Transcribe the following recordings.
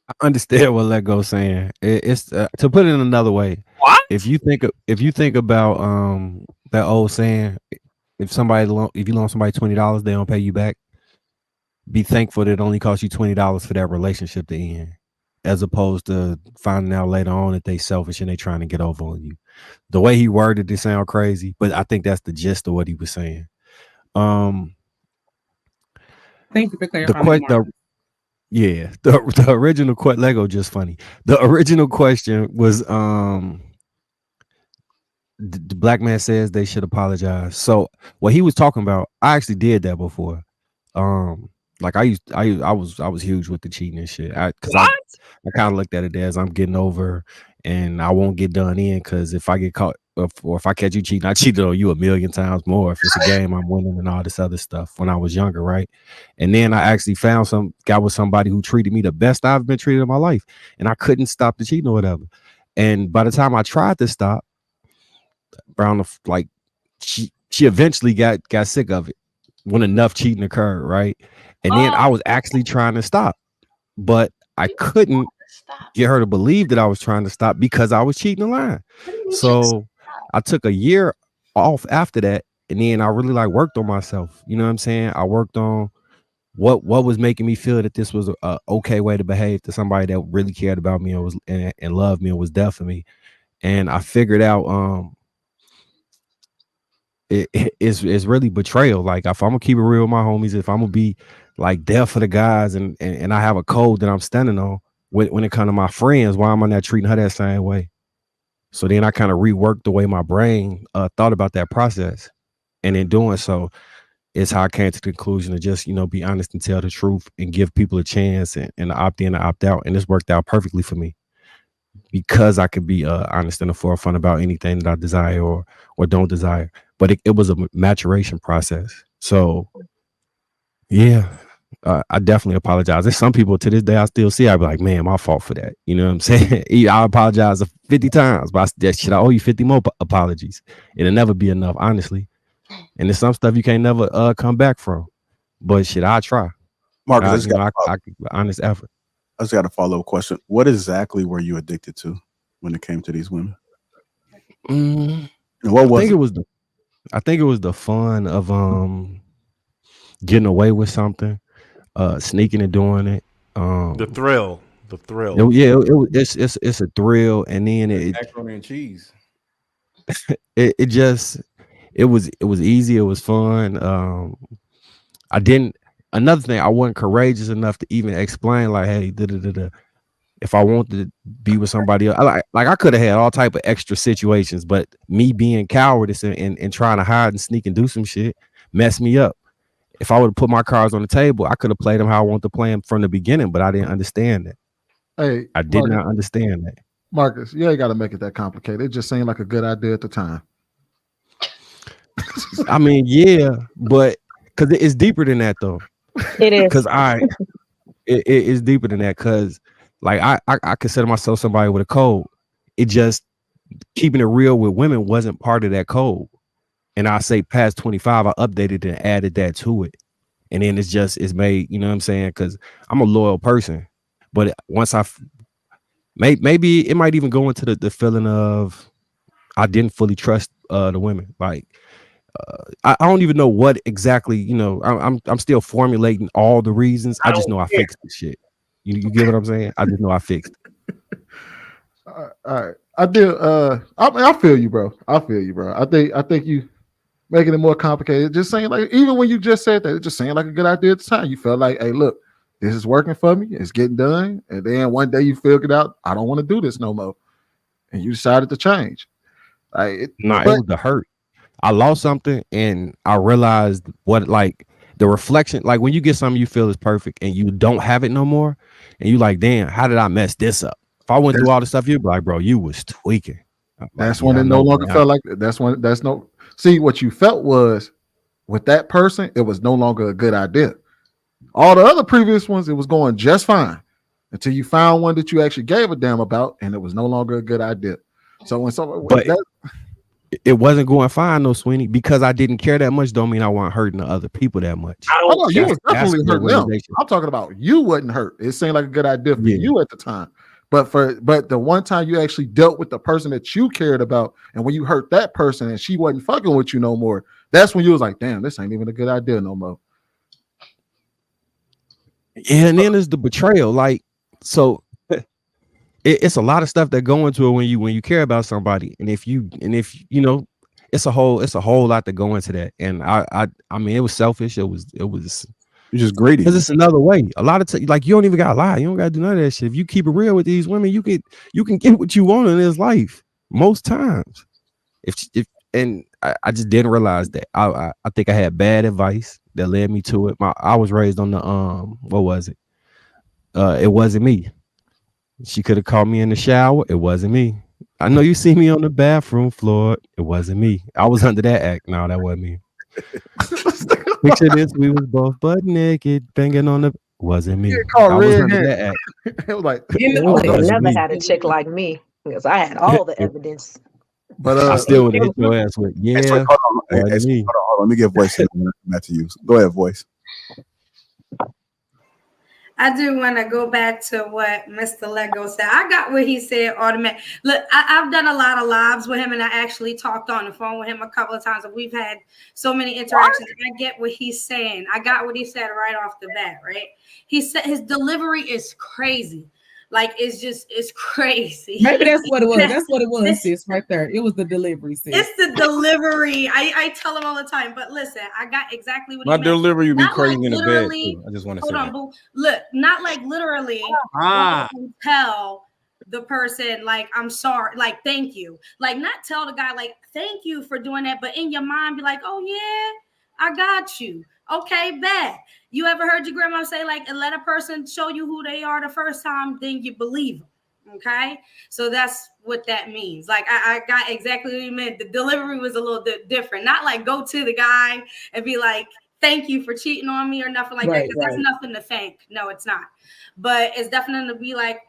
I understand what Lego's saying. It's to put it in another way. What? If you think about that old saying, if you loan somebody $20, they don't pay you back. Be thankful that it only cost you $20 for that relationship to end, as opposed to finding out later on that they selfish and they trying to get over on you. The way he worded it sound crazy, but I think that's the gist of what he was saying. Um, Thank you for the clarifying that, question, Mark. yeah, the original question, Lego just funny. The original question was, the black man says they should apologize. So what he was talking about, I actually did that before. Um, like I was huge with the cheating and shit. Because What? I kind of looked at it as I'm getting over, and I won't get done in because if I get caught or if I catch you cheating, I cheated on you a million times more. If it's a game, I'm winning and all this other stuff. When I was younger, right? And then I actually found some guy with somebody who treated me the best I've been treated in my life, and I couldn't stop the cheating or whatever. And by the time I tried to stop, Brown like she eventually got sick of it when enough cheating occurred, right? And then I Oh, was actually trying to stop, but I You couldn't stop. get her to believe that I was trying to stop because I was cheating the line. What do you mean just So I took a year off after that, and then I really like worked on myself. You know what I'm saying? I worked on what was making me feel that this was a okay way to behave to somebody that really cared about me and was and loved me and was there for me. And I figured out it's really betrayal. Like if I'm gonna keep it real with my homies, if I'm gonna be like there for the guys and I have a code that I'm standing on when it comes to my friends, why am I not treating her that same way? So then I kind of reworked the way my brain thought about that process. And in doing so, it's how I came to the conclusion to just, be honest and tell the truth and give people a chance and opt in and opt out. And this worked out perfectly for me because I could be honest in the forefront about anything that I desire or don't desire. But it was a maturation process. So yeah, I definitely apologize. There's some people to this day I still see. I be like, man, my fault for that. You know what I'm saying? I apologize 50 times, but that shit I owe you 50 more apologies. It'll never be enough, honestly. And there's some stuff you can't never come back from. But shit, I try. Marcus, I just got I honest effort. I just got a follow up question. What exactly were you addicted to when it came to these women? Mm, And what I was think it? it was the fun of getting away with something, sneaking and doing it. the thrill. The thrill. Yeah, it's a thrill, and then Macaroni and cheese. it just it was easy, it was fun. I didn't Another thing, I wasn't courageous enough to even explain like, hey, if I wanted to be with somebody else, I could have had all type of extra situations, but me being cowardice and trying to hide and sneak and do some shit messed me up. If I would have put my cards on the table, I could have played them how I wanted to play them from the beginning, but I didn't understand that. Hey, I did Marcus, not understand that. Marcus, you ain't got to make it that complicated. It just seemed like a good idea at the time. I mean, yeah, but because it's deeper than that though. It is. Because it's deeper than that. Because like I consider myself somebody with a code. It just keeping it real with women wasn't part of that code. And I say past 25, I updated and added that to it. And then it's made, you know what I'm saying? Because I'm a loyal person. But once maybe it might even go into the feeling of I didn't fully trust the women. Like I don't even know what exactly, I'm still formulating all the reasons. I just know I fixed the shit. You get what I'm saying? I just know I fixed it. All right. I did. I feel you, bro. I feel you, bro. I think you making it more complicated. Just saying, like, even when you just said that, it just saying like a good idea at the time. You felt like, hey, look, this is working for me. It's getting done. And then one day you figured out, I don't want to do this no more, and you decided to change. It was the hurt. I lost something, and I realized what the reflection. Like when you get something you feel is perfect, and you don't have it no more, and you like, damn, how did I mess this up? If I went through all the stuff, you'd be like, bro, you was tweaking. That's when it no longer felt like that. See, what you felt was with that person, it was no longer a good idea. All the other previous ones, it was going just fine until you found one that you actually gave a damn about, and it was no longer a good idea. So when someone it wasn't going fine, no Sweeney, because I didn't care that much. Don't mean I wasn't hurting the other people that much. Oh, you was That's definitely the hurting them. realization. I'm talking about you wasn't hurt. It seemed like a good idea for Yeah. you at the time. But the one time you actually dealt with the person that you cared about, and when you hurt that person and she wasn't fucking with you no more, that's when you was like, damn, this ain't even a good idea no more. And then there's the betrayal. Like, so it's a lot of stuff that go into it when you care about somebody. And if you know, it's a whole lot to go into that. And I mean, it was selfish. It was You're just greedy. because it's another way. A lot of like, you don't even gotta lie. You don't gotta do none of that shit. If you keep it real with these women, you can get what you want in this life most times. And I just didn't realize that. I think I had bad advice that led me to it. I was raised on the what was it? It wasn't me. She could have called me in the shower. It wasn't me. I know you see me on the bathroom floor. It wasn't me. I was under that act. No, that wasn't me. Picture this: we was both butt naked, banging on the. Wasn't me. I was under that act. It was like, never had a chick like me because I had all the evidence. But I still would hit your ass with Hey, Sway, hold on. Hey, Sway, hold on. Let me get voice in and back to you. Go ahead, voice. I do want to go back to what Mr. Lego said. I got what he said automatic. Look, I've done a lot of lives with him, and I actually talked on the phone with him a couple of times, and we've had so many interactions. I get what he's saying. I got what he said right off the bat, right? He said his delivery is crazy. Like, it's crazy. Maybe that's what it was. That's what it was, sis, right there. It was the delivery, sis. It's the delivery. I tell him all the time, but listen, I got exactly what My he delivery would be not crazy like in the bed. literally. Too. I just want to say Hold on, that. boo. Look, not like literally tell the person like I'm sorry, like thank you. Like not tell the guy like thank you for doing that, but in your mind be like, oh yeah, I got you. Okay, bet. You ever heard your grandma say like let a person show you who they are the first time, then you believe them. Okay, so that's what that means. Like I got exactly what you meant. The delivery was a little bit different. Not like go to the guy and be like, thank you for cheating on me or nothing like that. Because that's nothing to thank. No, it's not. But it's definitely to be like,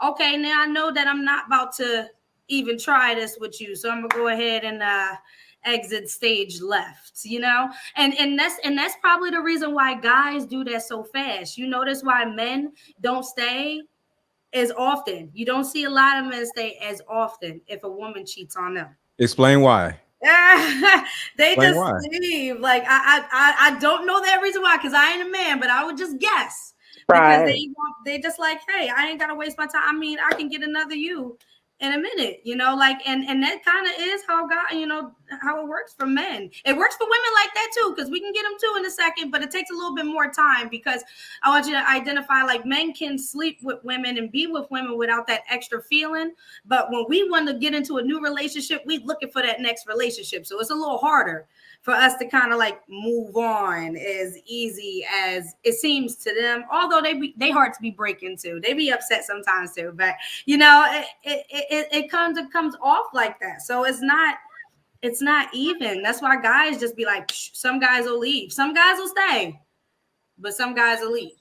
okay, now I know that I'm not about to even try this with you. So I'm gonna go ahead and exit stage left, you know, and that's probably the reason why guys do that so fast. You notice why men don't stay as often. You don't see a lot of men stay as often if a woman cheats on them. Explain why. They just leave. Like I don't know that reason why, because I ain't a man, but I would just guess because they just like, hey, I ain't gotta waste my time. I mean, I can get another you in a minute, you know, like and that kind of is how God, you know, how it works for men. It works for women like that too, because we can get them too in a second, but it takes a little bit more time because I want you to identify like men can sleep with women and be with women without that extra feeling, but when we want to get into a new relationship, we looking for that next relationship, so it's a little harder for us to kind of like move on as easy as it seems to them. Although they hard to be breaking too. They be upset sometimes too. But you know, it comes off like that. So it's not even. That's why guys just be like, some guys will leave, some guys will stay, but some guys will leave.